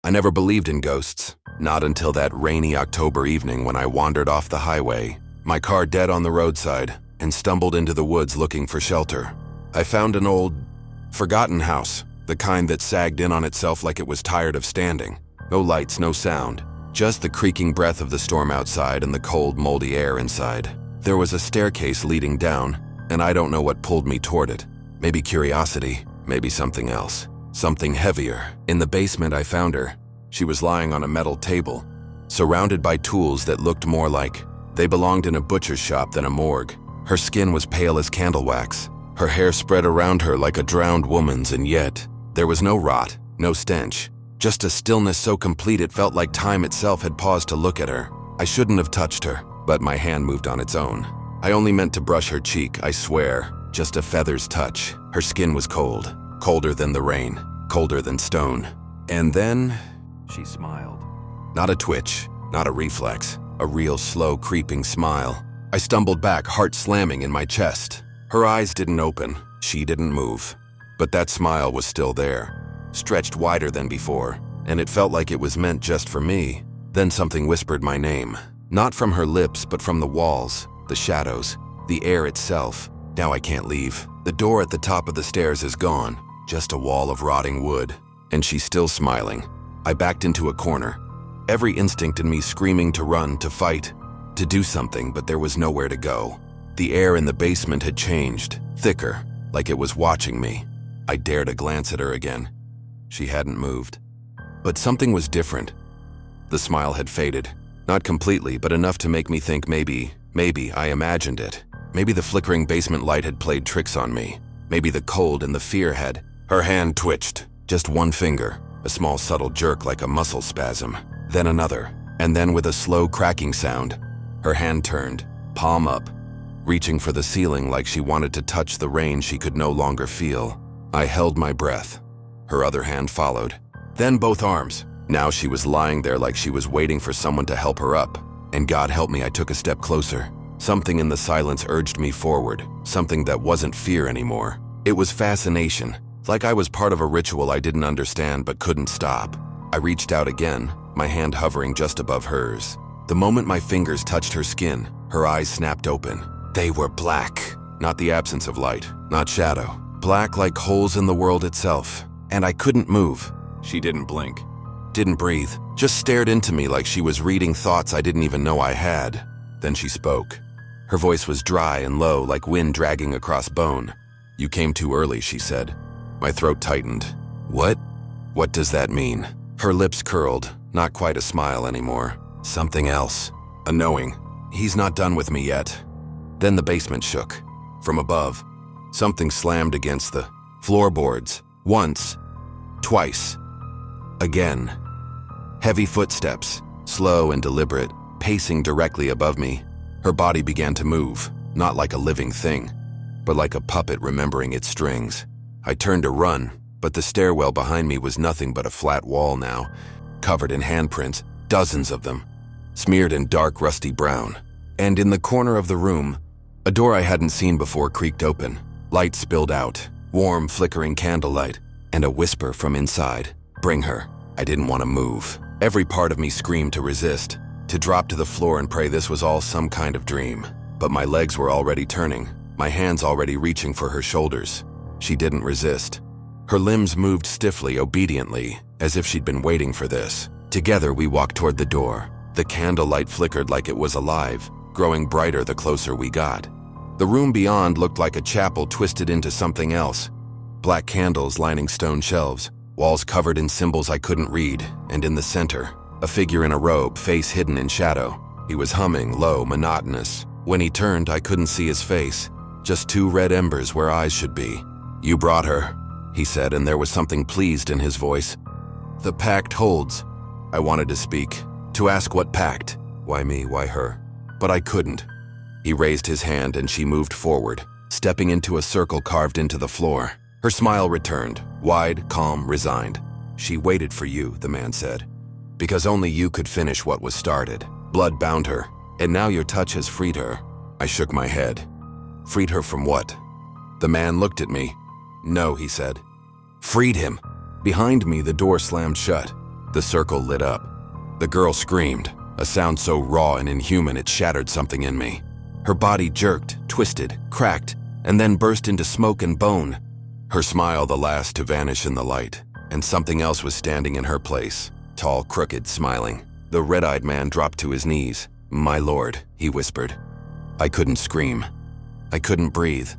I never believed in ghosts, not until that rainy October evening when I wandered off the highway, my car dead on the roadside, and stumbled into the woods looking for shelter. I found an old, forgotten house, the kind that sagged in on itself like it was tired of standing. No lights, no sound, just the creaking breath of the storm outside and the cold, moldy air inside. There was a staircase leading down, and I don't know what pulled me toward it. Maybe curiosity, maybe something else. Something heavier. In the basement I found her. She was lying on a metal table, surrounded by tools that looked more like they belonged in a butcher's shop than a morgue. Her skin was pale as candle wax. Her hair spread around her like a drowned woman's, and yet there was no rot, no stench. Just a stillness so complete it felt like time itself had paused to look at her. I shouldn't have touched her, but my hand moved on its own. I only meant to brush her cheek, I swear. Just a feather's touch. Her skin was cold. Colder than the rain, colder than stone. And then she smiled. Not a twitch, not a reflex, a real slow creeping smile. I stumbled back, heart slamming in my chest. Her eyes didn't open, she didn't move. But that smile was still there, stretched wider than before, and it felt like it was meant just for me. Then something whispered my name, not from her lips, but from the walls, the shadows, the air itself. Now I can't leave. The door at the top of the stairs is gone. Just a wall of rotting wood, and she's still smiling. I backed into a corner, every instinct in me screaming to run, to fight, to do something, but there was nowhere to go. The air in the basement had changed, thicker, like it was watching me. I dared a glance at her again. She hadn't moved. But something was different. The smile had faded, not completely, but enough to make me think maybe I imagined it. Maybe the flickering basement light had played tricks on me. Maybe the cold and the fear had. Her hand twitched, just one finger, a small subtle jerk like a muscle spasm, then another, and then with a slow cracking sound, her hand turned, palm up, reaching for the ceiling like she wanted to touch the rain she could no longer feel. I held my breath. Her other hand followed, then both arms. Now she was lying there like she was waiting for someone to help her up, and God help me, I took a step closer. Something in the silence urged me forward, something that wasn't fear anymore. It was fascination. Like I was part of a ritual I didn't understand but couldn't stop. I reached out again, my hand hovering just above hers. The moment my fingers touched her skin, her eyes snapped open. They were black, not the absence of light, not shadow. Black like holes in the world itself. And I couldn't move. She didn't blink, didn't breathe, just stared into me like she was reading thoughts I didn't even know I had. Then she spoke. Her voice was dry and low, like wind dragging across bone. "You came too early," she said. My throat tightened. What? What does that mean? Her lips curled, not quite a smile anymore. Something else. A knowing. He's not done with me yet. Then the basement shook. From above, something slammed against the floorboards. Once. Twice. Again. Heavy footsteps, slow and deliberate, pacing directly above me. Her body began to move, not like a living thing, but like a puppet remembering its strings. I turned to run, but the stairwell behind me was nothing but a flat wall now, covered in handprints, dozens of them, smeared in dark, rusty brown. And in the corner of the room, a door I hadn't seen before creaked open. Light spilled out, warm, flickering candlelight, and a whisper from inside. "Bring her." I didn't want to move. Every part of me screamed to resist, to drop to the floor and pray this was all some kind of dream. But my legs were already turning, my hands already reaching for her shoulders. She didn't resist. Her limbs moved stiffly, obediently, as if she'd been waiting for this. Together we walked toward the door. The candlelight flickered like it was alive, growing brighter the closer we got. The room beyond looked like a chapel twisted into something else. Black candles lining stone shelves, walls covered in symbols I couldn't read, and in the center, a figure in a robe, face hidden in shadow. He was humming, low, monotonous. When he turned, I couldn't see his face, just two red embers where eyes should be. "You brought her," he said, and there was something pleased in his voice. "The pact holds." I wanted to speak, to ask what pact. Why me, why her? But I couldn't. He raised his hand and she moved forward, stepping into a circle carved into the floor. Her smile returned, wide, calm, resigned. "She waited for you," the man said, "because only you could finish what was started. Blood bound her, and now your touch has freed her." I shook my head. "Freed her from what?" The man looked at me. "No," he said. "Freed him." Behind me, the door slammed shut. The circle lit up. The girl screamed, a sound so raw and inhuman it shattered something in me. Her body jerked, twisted, cracked, and then burst into smoke and bone. Her smile the last to vanish in the light, and something else was standing in her place, tall, crooked, smiling. The red-eyed man dropped to his knees. "My lord," he whispered. I couldn't scream. I couldn't breathe.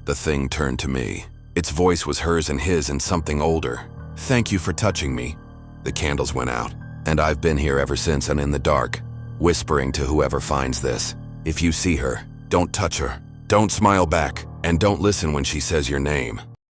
The thing turned to me. Its voice was hers and his and something older. "Thank you for touching me." The candles went out, and I've been here ever since and in the dark, whispering to whoever finds this. If you see her, don't touch her. Don't smile back, and don't listen when she says your name.